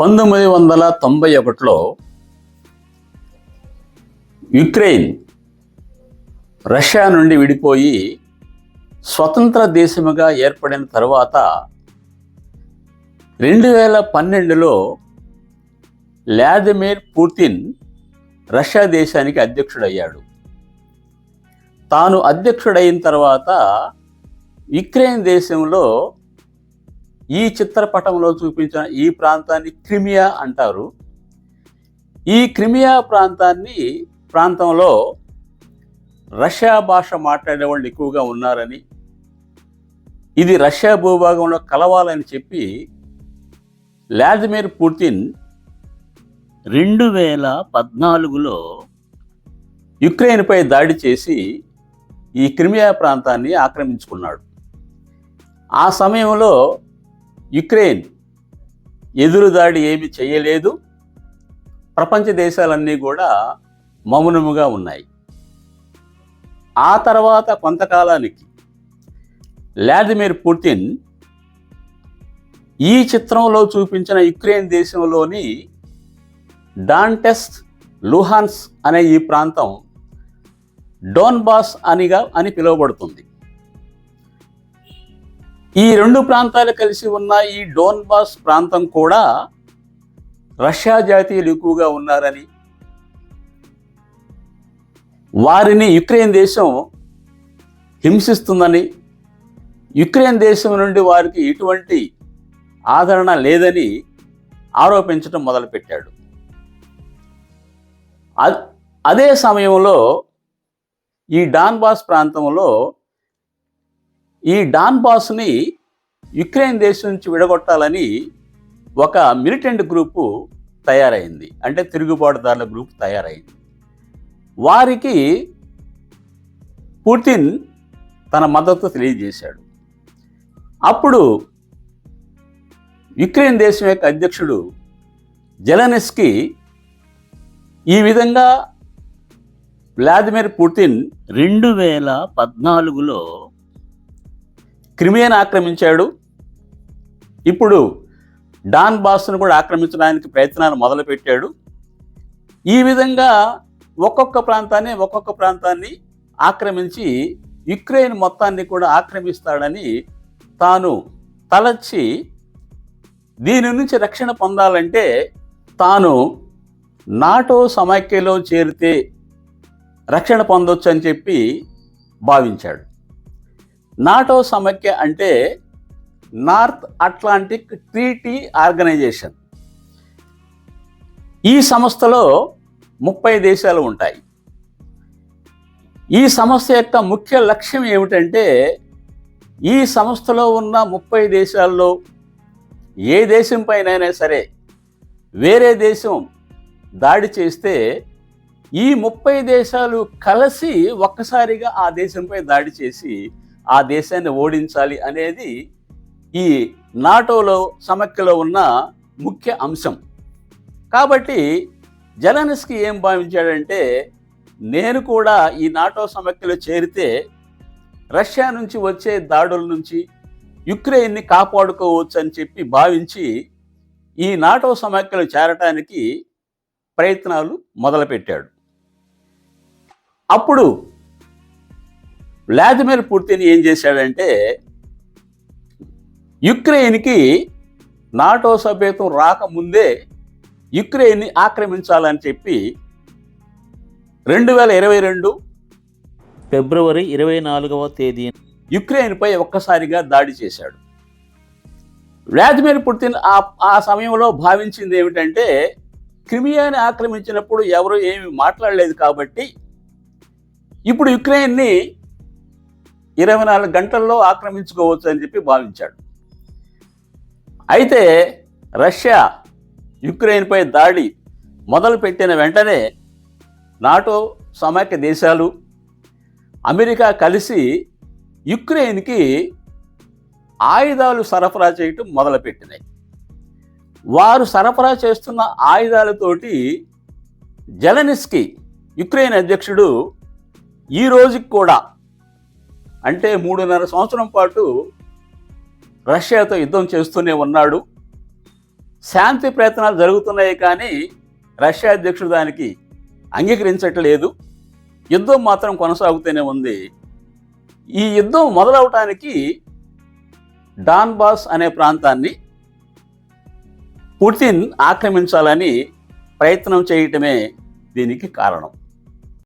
1991లో Ukraine Russia నుండి విడిపోయి స్వతంత్ర దేశముగా ఏర్పడిన తర్వాత 2012లో వ్లాదిమిర్ పుతిన్ రష్యా దేశానికి అధ్యక్షుడయ్యాడు. తాను అధ్యక్షుడైన తర్వాత యుక్రెయిన్ దేశంలో ఈ చిత్రపటంలో చూపించిన ఈ ప్రాంతాన్ని క్రిమియా అంటారు. ఈ క్రిమియా ప్రాంతంలో రష్యా భాష మాట్లాడే వాళ్ళు ఎక్కువగా ఉన్నారని, ఇది రష్యా భూభాగంలో కలవాలని చెప్పి వ్లాదిమిర్ పుతిన్ 2014లో యుక్రెయిన్పై దాడి చేసి ఈ క్రిమియా ప్రాంతాన్ని ఆక్రమించుకున్నాడు. ఆ సమయంలో యుక్రెయిన్ ఎదురుదాడి ఏమి చేయలేదు. ప్రపంచ దేశాలన్నీ కూడా మౌనముగా ఉన్నాయి. ఆ తర్వాత కొంతకాలానికి వ్లాదిమిర్ పుతిన్ ఈ చిత్రంలో చూపించిన యుక్రెయిన్ దేశంలోని డాంటెట్స్క్, లుహాన్స్క్ అనే ఈ ప్రాంతం డోన్బాస్ అని పిలువబడుతుంది. ఈ రెండు ప్రాంతాలు కలిసి ఉన్న ఈ డోన్బాస్ ప్రాంతం కూడా రష్యా జాతీయులు ఎక్కువగా ఉన్నారని, వారిని యుక్రెయిన్ దేశం హింసిస్తుందని, యుక్రెయిన్ దేశం నుండి వారికి ఎటువంటి ఆదరణ లేదని ఆరోపించడం మొదలుపెట్టాడు. అదే సమయంలో ఈ డాన్బాస్ ప్రాంతంలో ఈ డాన్బాస్ని యుక్రెయిన్ దేశం నుంచి విడగొట్టాలని ఒక మిలిటెంట్ గ్రూపు తయారైంది, అంటే తిరుగుబాటుదారుల గ్రూప్ తయారైంది. వారికి పుతిన్ తన మద్దతు తెలియజేశాడు. అప్పుడు యుక్రెయిన్ దేశం యొక్క అధ్యక్షుడు జెలెన్స్కీ ఈ విధంగా వ్లాదిమిర్ పుతిన్ 2014లో క్రిమియాను ఆక్రమించాడు, ఇప్పుడు డాన్బాస్ను కూడా ఆక్రమించడానికి ప్రయత్నాలు మొదలుపెట్టాడు. ఈ విధంగా ఒక్కొక్క ప్రాంతాన్ని ఆక్రమించి యుక్రెయిన్ మొత్తాన్ని కూడా ఆక్రమిస్తాడని తాను తలచి దీని నుంచి రక్షణ పొందాలంటే తాను నాటో సమైక్యలో చేరితే రక్షణ పొందొచ్చు అని చెప్పి భావించాడు. నాటో సమైక్య అంటే నార్త్ అట్లాంటిక్ ట్రీటీ ఆర్గనైజేషన్. ఈ సంస్థలో 30 దేశాలు ఉంటాయి. ఈ సంస్థ యొక్క ముఖ్య లక్ష్యం ఏమిటంటే, ఈ సంస్థలో ఉన్న 30 దేశాల్లో ఏ దేశం పైనైనా సరే వేరే దేశం దాడి చేస్తే ఈ 30 దేశాలు కలిసి ఒక్కసారిగా ఆ దేశంపై దాడి చేసి ఆ దేశాన్ని ఓడించాలి అనేది ఈ నాటోలో సమైక్యలో ఉన్న ముఖ్య అంశం. కాబట్టి జెలెన్స్కీ ఏం భావించాడంటే, నేను కూడా ఈ నాటో సమైక్యలో చేరితే రష్యా నుంచి వచ్చే దాడుల నుంచి యుక్రెయిన్ని కాపాడుకోవచ్చు అని చెప్పి భావించి ఈ నాటో సమైక్యలో చేరటానికి ప్రయత్నాలు మొదలుపెట్టాడు. అప్పుడు వ్లాదిమిర్ పుతిన్ ఏం చేశాడంటే, యుక్రెయిన్కి నాటో సభ్యత్వం రాకముందే యుక్రెయిన్ని ఆక్రమించాలని చెప్పి 2022 ఫిబ్రవరి 24వ తేదీ యుక్రెయిన్పై ఒక్కసారిగా దాడి చేశాడు. వ్లాదిమిర్ పుతిన్ ఆ సమయంలో భావించింది ఏమిటంటే, క్రిమియాని ఆక్రమించినప్పుడు ఎవరు ఏమి మాట్లాడలేదు కాబట్టి ఇప్పుడు యుక్రెయిన్ని 24 గంటల్లో ఆక్రమించుకోవచ్చు అని చెప్పి భావించాడు. అయితే రష్యా యుక్రెయిన్పై దాడి మొదలుపెట్టిన వెంటనే నాటో సమైక్య దేశాలు, అమెరికా కలిసి యుక్రెయిన్కి ఆయుధాలు సరఫరా చేయటం మొదలుపెట్టినాయి. వారు సరఫరా చేస్తున్న ఆయుధాలతోటి జెలెన్స్కీ యుక్రెయిన్ అధ్యక్షుడు ఈ రోజుకి కూడా, అంటే 3.5 సంవత్సరం పాటు రష్యాతో యుద్ధం చేస్తూనే ఉన్నాడు. శాంతి ప్రయత్నాలు జరుగుతున్నాయి, కానీ రష్యా అధ్యక్షుడు దానికి అంగీకరించట్లేదు. యుద్ధం మాత్రం కొనసాగుతూనే ఉంది. ఈ యుద్ధం మొదలవటానికి డాన్బాస్ అనే ప్రాంతాన్ని పుతిన్ ఆక్రమించాలని ప్రయత్నం చేయటమే దీనికి కారణం.